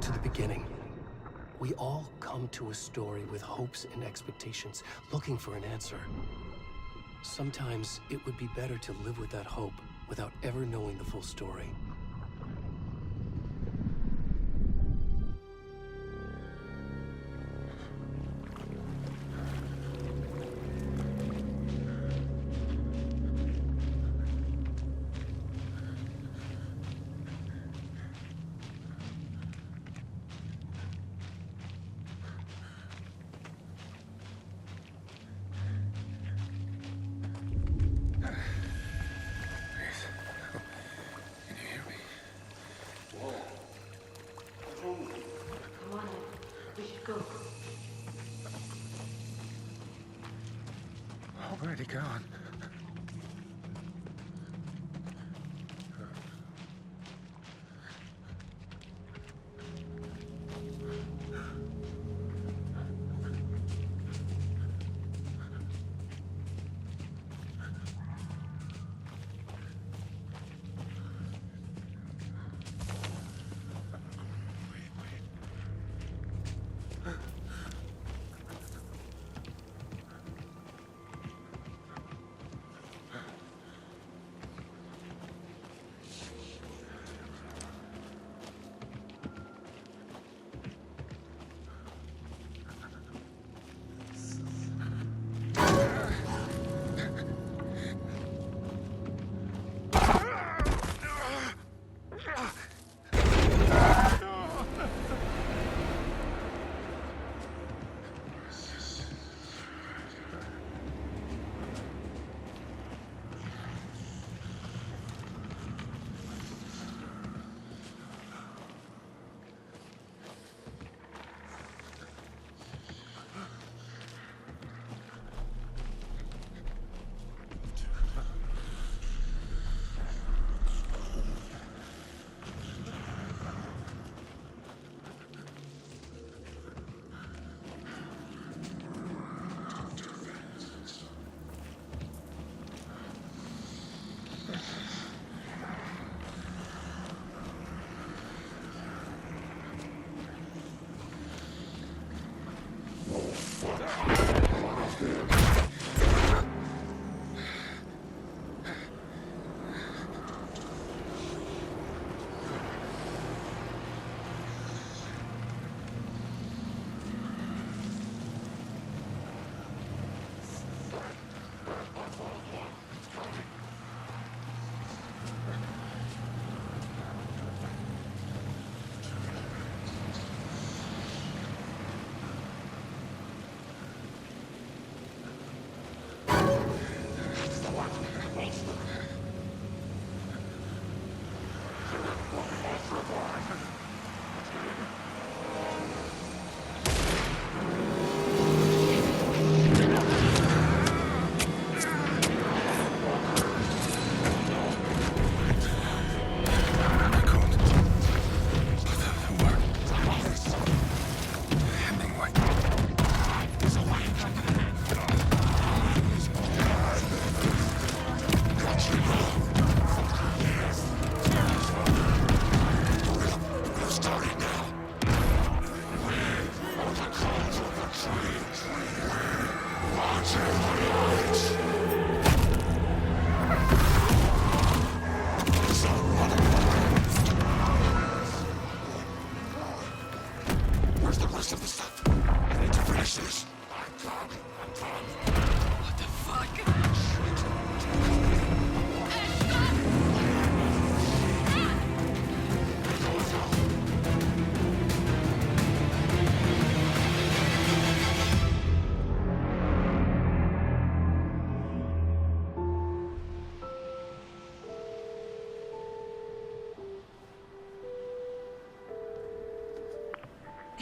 to the beginning. We all come to a story with hopes and expectations, looking for an answer. Sometimes it would be better to live with that hope without ever knowing the full story. Already gone.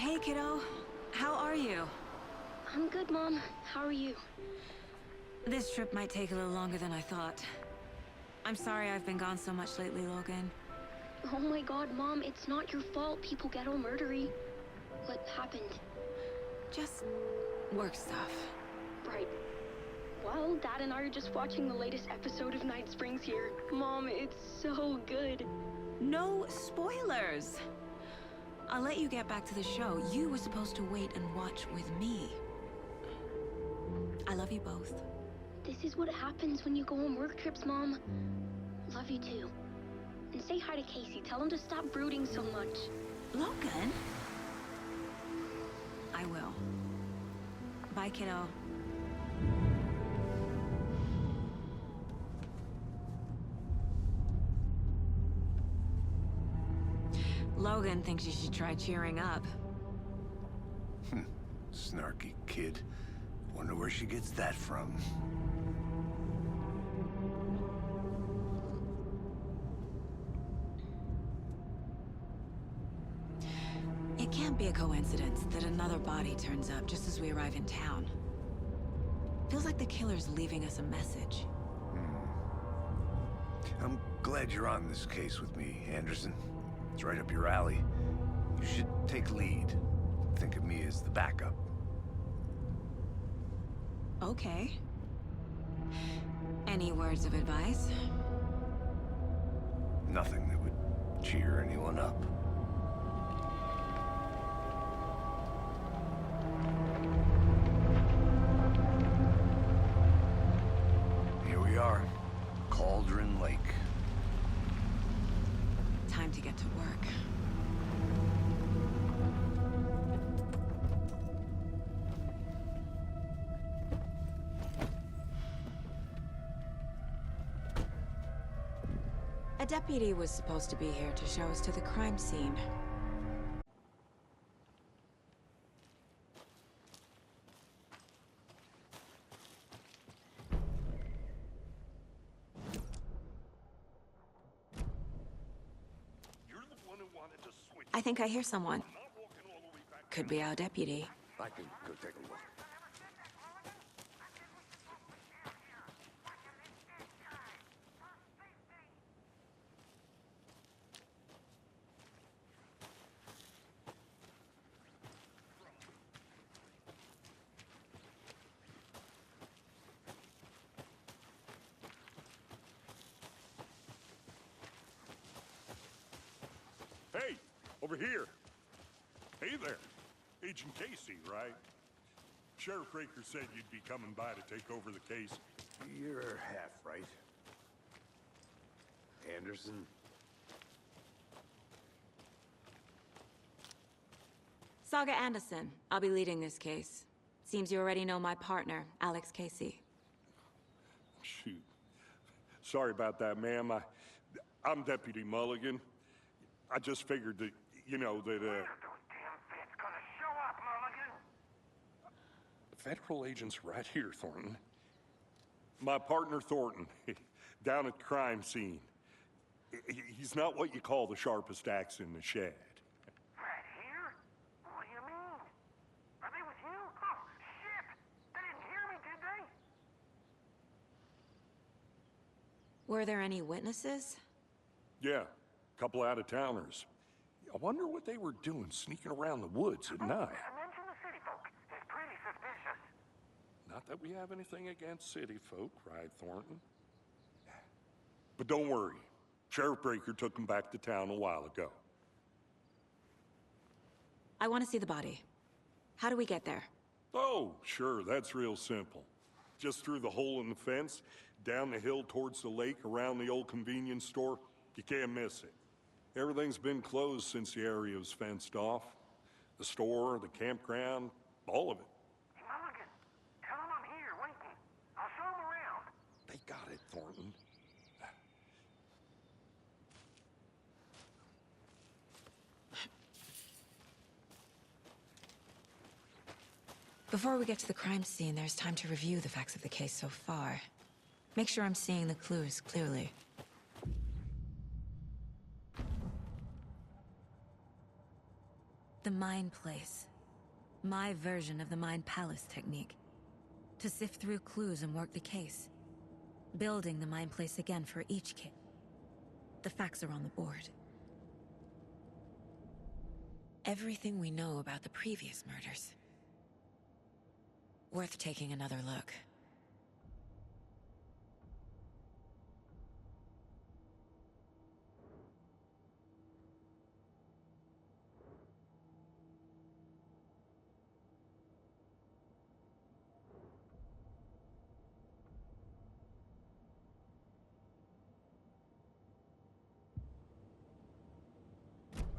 Hey, kiddo. How are you? I'm good, Mom. How are you? This trip might take a little longer than I thought. I'm sorry I've been gone so much lately, Logan. Oh my god, Mom, it's not your fault people get all murdery. What happened? Just work stuff. Right. Well, Dad and I are just watching the latest episode of Night Springs here. Mom, it's so good. No spoilers! I'll let you get back to the show. You were supposed to wait and watch with me. I love you both. This is what happens when you go on work trips, Mom. Love you too. And say hi to Casey. Tell him to stop brooding so much. Logan? I will. Bye, kiddo. Logan thinks you should try cheering up. Snarky kid. Wonder where she gets that from. It can't be a coincidence that another body turns up just as we arrive in town. Feels like the killer's leaving us a message. I'm glad you're on this case with me, Anderson. It's right up your alley. You should take lead. Think of me as the backup. Okay. Any words of advice? Nothing that would cheer anyone up. Here we are. Cauldron Lake. Time to get to work. A deputy was supposed to be here to show us to the crime scene. I think I hear someone. Could be our deputy. I can go take a look. Hey, over here. Hey there. Agent Casey, right? Sheriff Raker said you'd be coming by to take over the case. You're half right. Anderson? Saga Anderson. I'll be leading this case. Seems you already know my partner, Alex Casey. Shoot. Sorry about that, ma'am. I'm Deputy Mulligan. I just figured that, you know, that, When are those damn feds gonna show up, Mulligan? Federal agent's right here, Thornton. My partner, Thornton, down at the crime scene. He's not what you call the sharpest axe in the shed. Right here? What do you mean? Are they with you? Oh, shit! They didn't hear me, did they? Were there any witnesses? Yeah, a couple out-of-towners. I wonder what they were doing sneaking around the woods at night. Mention the city folk. It's pretty suspicious. Not that we have anything against city folk, right, Thornton? But don't worry. Sheriff Breaker took them back to town a while ago. I want to see the body. How do we get there? Oh, sure, that's real simple. Just through the hole in the fence, down the hill towards the lake, around the old convenience store. You can't miss it. Everything's been closed since the area was fenced off. The store, the campground, all of it. Hey, Mulligan, tell them I'm here, waiting. I'll show them around. They got it, Thornton. Before we get to the crime scene, there's time to review the facts of the case so far. Make sure I'm seeing the clues clearly. The Mind Place. My version of the Mind Palace technique. To sift through clues and work the case. Building the Mind Place again for each kid. The facts are on the board. Everything we know about the previous murders. Worth taking another look.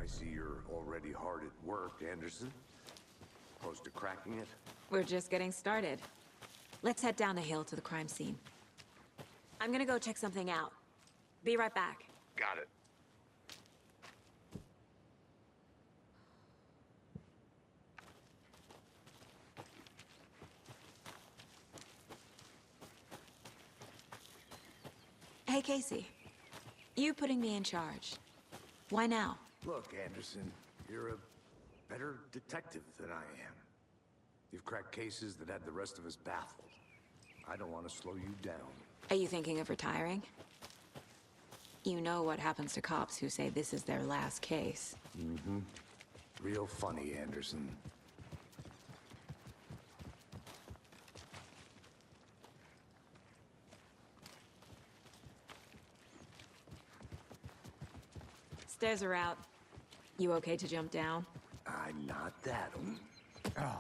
I see you're already hard at work, Anderson. Close to cracking it? We're just getting started. Let's head down the hill to the crime scene. I'm gonna go check something out. Be right back. Got it. Hey, Casey. You putting me in charge. Why now? Look, Anderson, you're a better detective than I am. You've cracked cases that had the rest of us baffled. I don't want to slow you down. Are you thinking of retiring? You know what happens to cops who say this is their last case. Mm-hmm. Real funny, Anderson. Stairs are out. You okay to jump down? I'm not that. Oh.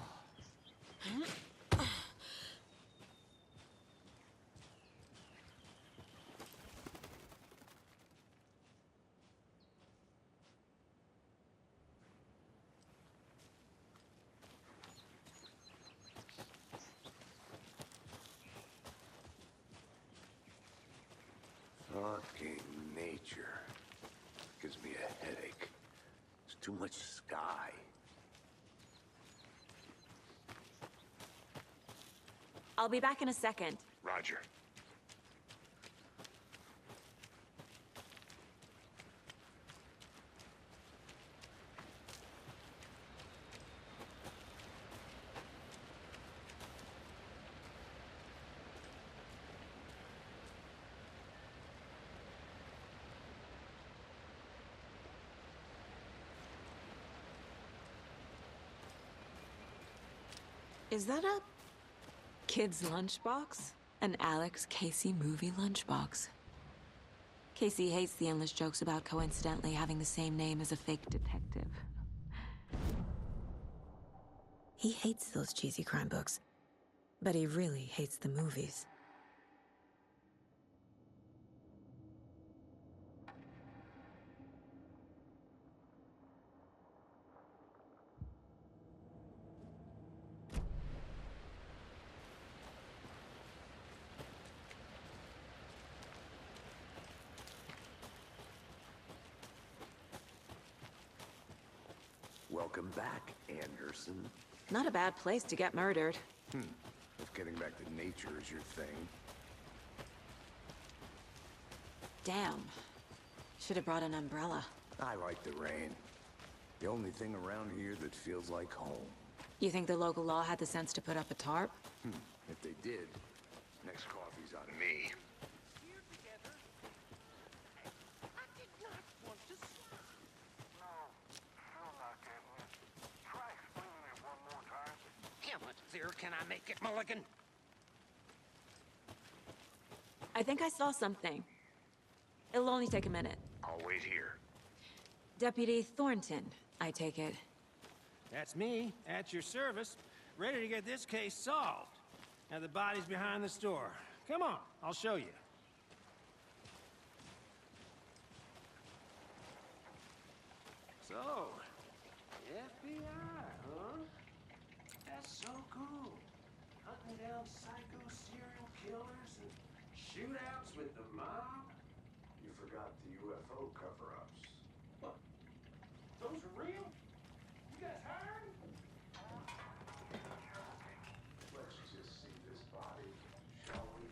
Fucking nature. Gives me a headache. There's too much sky. I'll be back in a second. Roger. Is that a kid's lunchbox? An Alex Casey movie lunchbox. Casey hates the endless jokes about coincidentally having the same name as a fake detective. He hates those cheesy crime books, but he really hates the movies. Welcome back, Anderson. Not a bad place to get murdered. If getting back to nature is your thing. Damn. Should have brought an umbrella. I like the rain. The only thing around here that feels like home. You think the local law had the sense to put up a tarp? If they did, next coffee's on me. I did not want to slap. No, still not getting it. Try explaining it one more time. How much clearer can I make it, Mulligan? I think I saw something. It'll only take a minute. I'll wait here. Deputy Thornton, I take it. That's me, at your service, ready to get this case solved. Now the body's behind the store. Come on, I'll show you. So, FBI, huh? That's so cool. Hunting down psycho serial killers and shootouts with the mob. You forgot the UFO cover-ups. What? Those are real? You guys hired? Let's just see this body, shall we?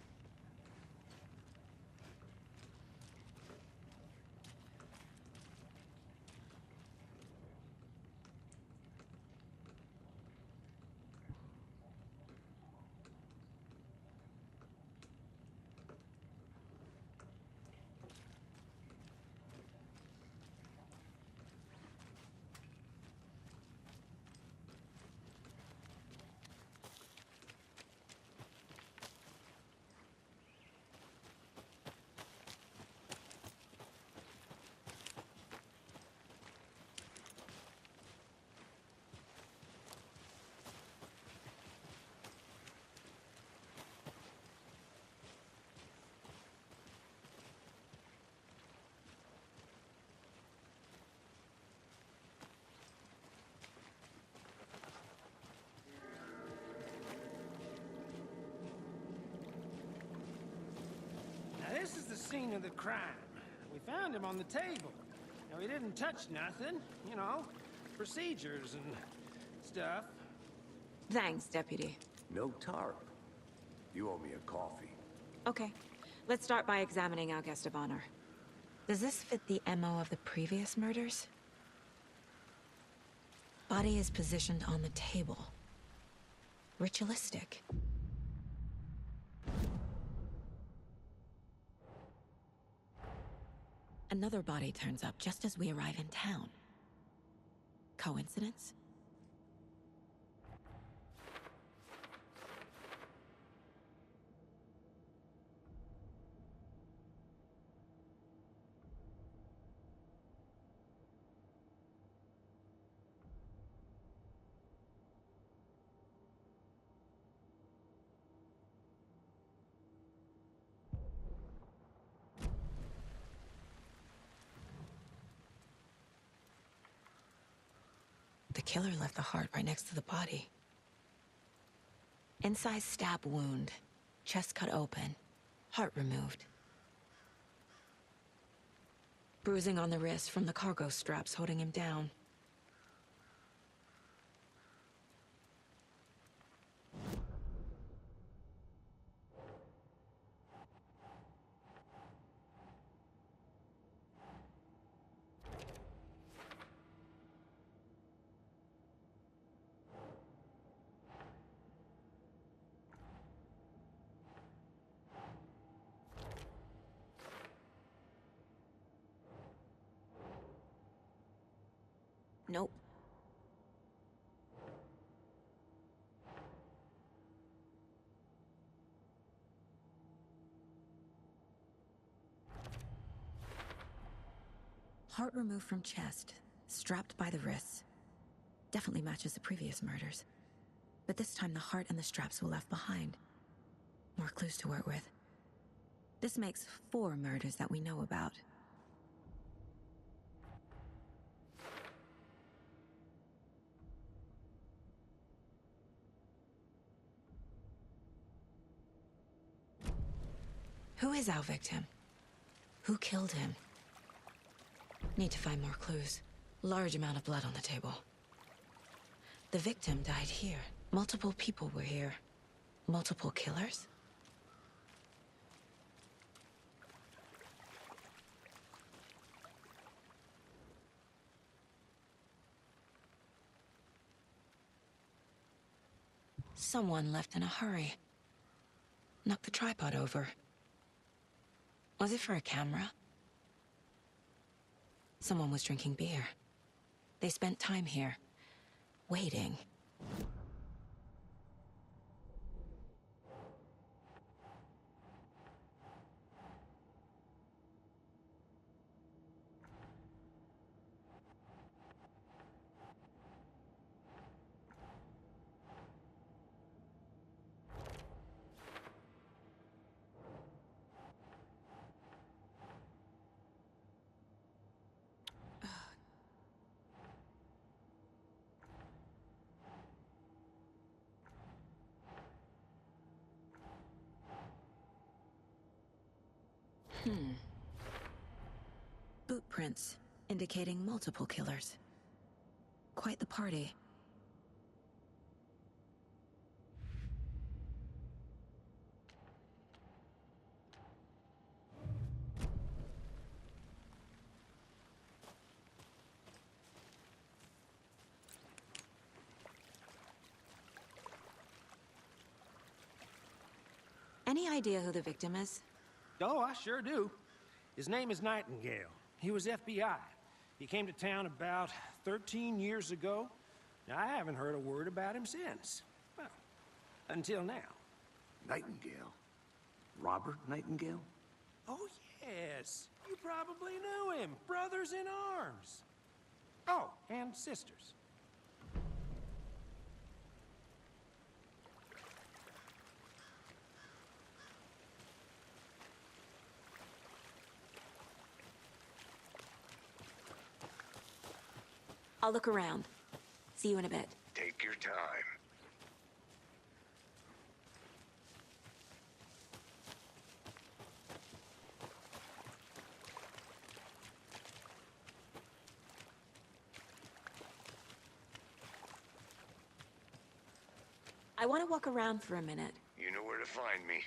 scene of the crime. We found him on the table. Now, he didn't touch nothing, you know, procedures and stuff. Thanks, Deputy. No tarp. You owe me a coffee. Okay, let's start by examining our guest of honor. Does this fit the MO of the previous murders? Body is positioned on the table. Ritualistic. Another body turns up just as we arrive in town. Coincidence? The killer left the heart right next to the body. Inside stab wound, chest cut open, heart removed. Bruising on the wrist from the cargo straps holding him down. Nope. Heart removed from chest, strapped by the wrists. Definitely matches the previous murders. But this time the heart and the straps were left behind. More clues to work with. This makes 4 murders that we know about. Who is our victim? Who killed him? Need to find more clues. Large amount of blood on the table. The victim died here. Multiple people were here. Multiple killers? Someone left in a hurry. Knocked the tripod over. Was it for a camera? Someone was drinking beer. They spent time here, waiting. Boot prints, indicating multiple killers. Quite the party. Any idea who the victim is? Oh, I sure do. His name is Nightingale. He was FBI. He came to town about 13 years ago. Now, I haven't heard a word about him since. Well, until now. Nightingale? Robert Nightingale? Oh, yes. You probably knew him. Brothers in arms. Oh, and sisters. I'll look around. See you in a bit. Take your time. I want to walk around for a minute. You know where to find me.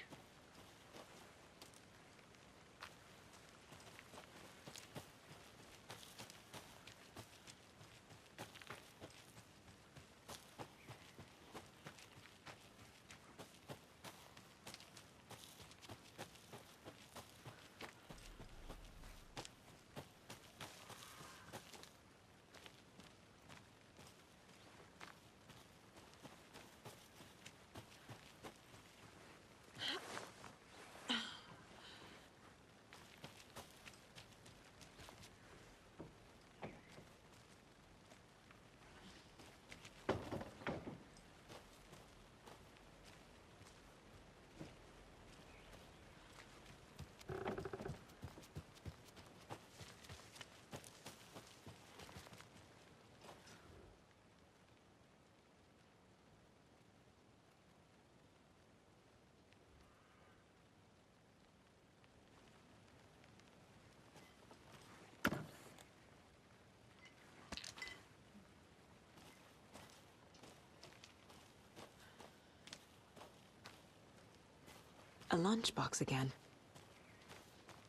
A lunchbox again.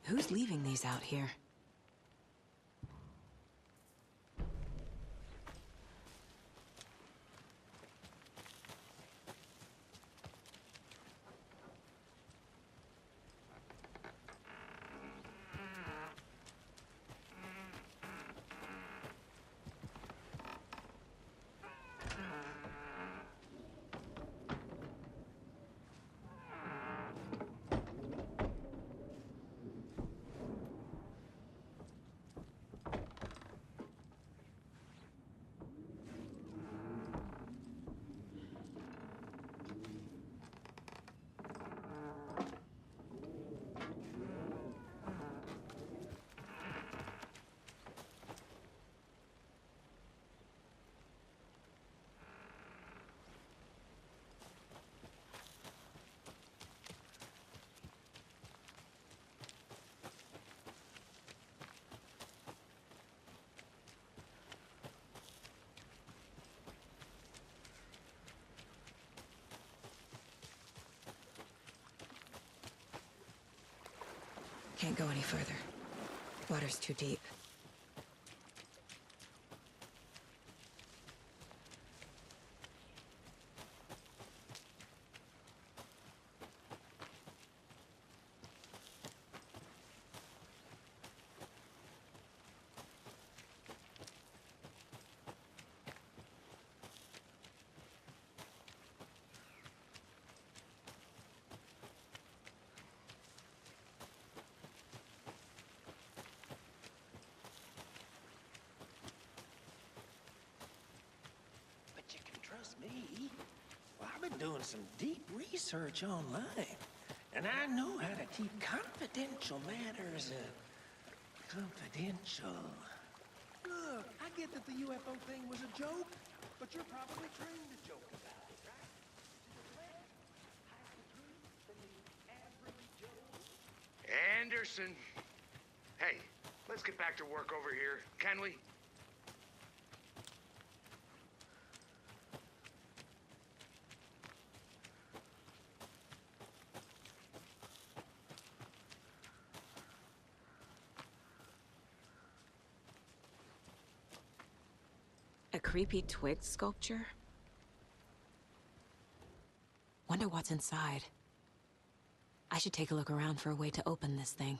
Who's leaving these out here? Can't go any further. Water's too deep. But you can trust me. Well, I've been doing some deep research online, and I know how to keep confidential matters confidential. Look, I get that the UFO thing was a joke, but you're probably trained to joke about it, right? Hide the truth from the average Joe. Anderson. Hey, let's get back to work over here, can we? A creepy twig sculpture? Wonder what's inside. I should take a look around for a way to open this thing.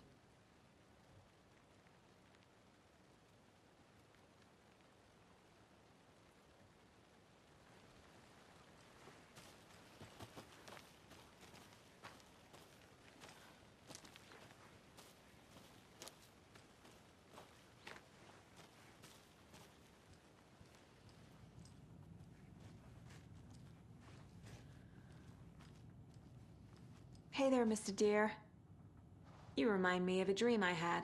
Hey there, Mr. Deer. You remind me of a dream I had.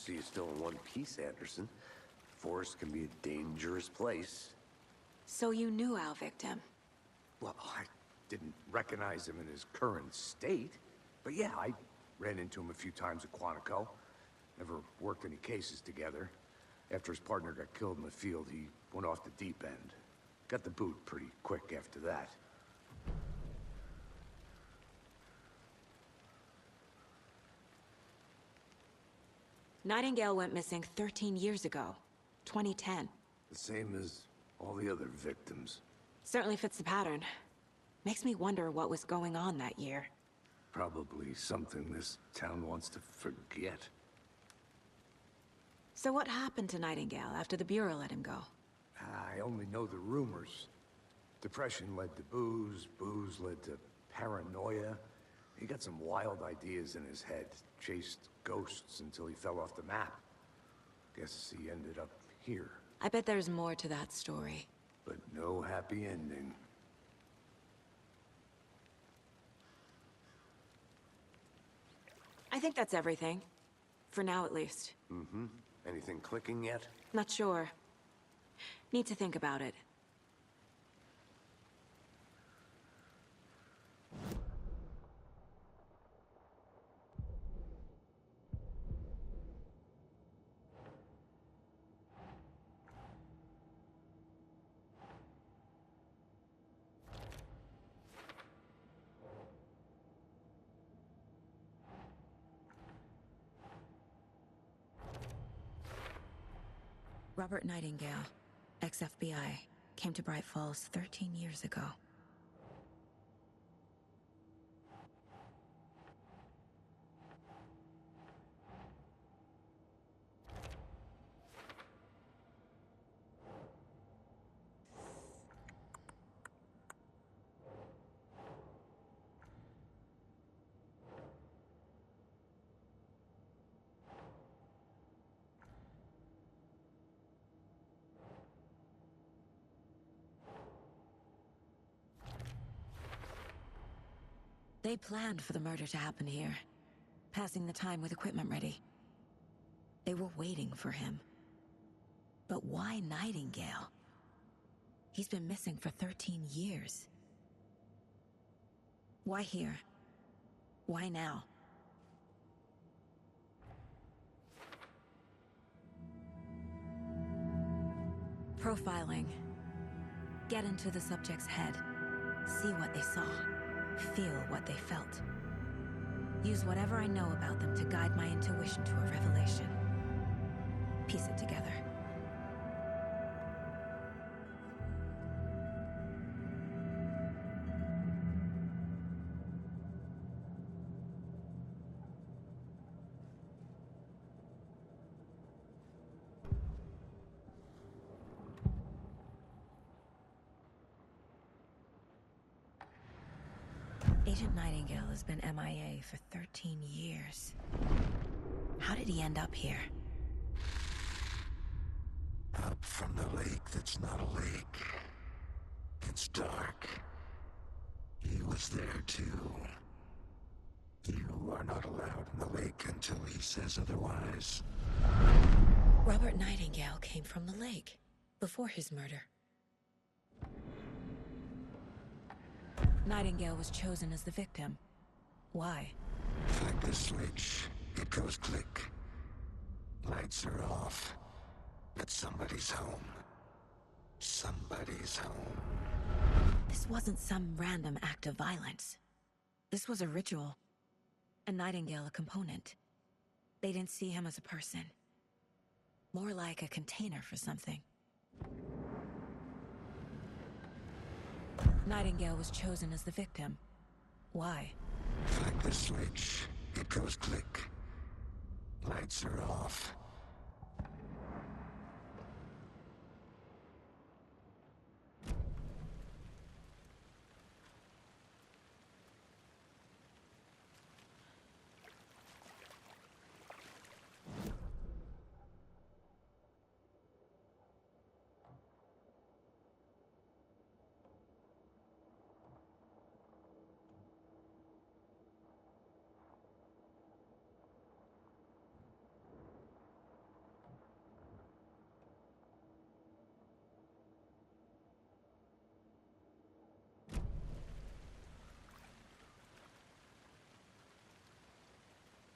see you still in one piece, Anderson. Forest can be a dangerous place. So you knew our victim? Well, I didn't recognize him in his current state. But yeah, I ran into him a few times at Quantico. Never worked any cases together. After his partner got killed in the field, he went off the deep end. Got the boot pretty quick after that. Nightingale went missing 13 years ago. 2010. The same as all the other victims. Certainly fits the pattern. Makes me wonder what was going on that year. Probably something this town wants to forget. So what happened to Nightingale after the Bureau let him go? I only know the rumors. Depression led to booze, booze led to paranoia. He got some wild ideas in his head, chased ghosts until he fell off the map. Guess he ended up here. I bet there's more to that story. But no happy ending. I think that's everything. For now, at least. Mm-hmm. Anything clicking yet? Not sure. Need to think about it. Robert Nightingale, ex-FBI, came to Bright Falls 13 years ago. They planned for the murder to happen here, passing the time with equipment ready. They were waiting for him. But why Nightingale? He's been missing for 13 years. Why here? Why now? Profiling. Get into the subject's head. See what they saw. Feel what they felt. Use whatever I know about them to guide my intuition to a revelation. Piece it together. Agent Nightingale has been MIA for 13 years. How did he end up here? Up from the lake that's not a lake. It's dark. He was there too. You are not allowed in the lake until he says otherwise. Robert Nightingale came from the lake, before his murder. Nightingale was chosen as the victim. Why? Flick the switch, it goes click. Lights are off. But somebody's home. Somebody's home. This wasn't some random act of violence. This was a ritual. And Nightingale a component. They didn't see him as a person. More like a container for something. Nightingale was chosen as the victim. Why? Flick the switch, it goes click. Lights are off.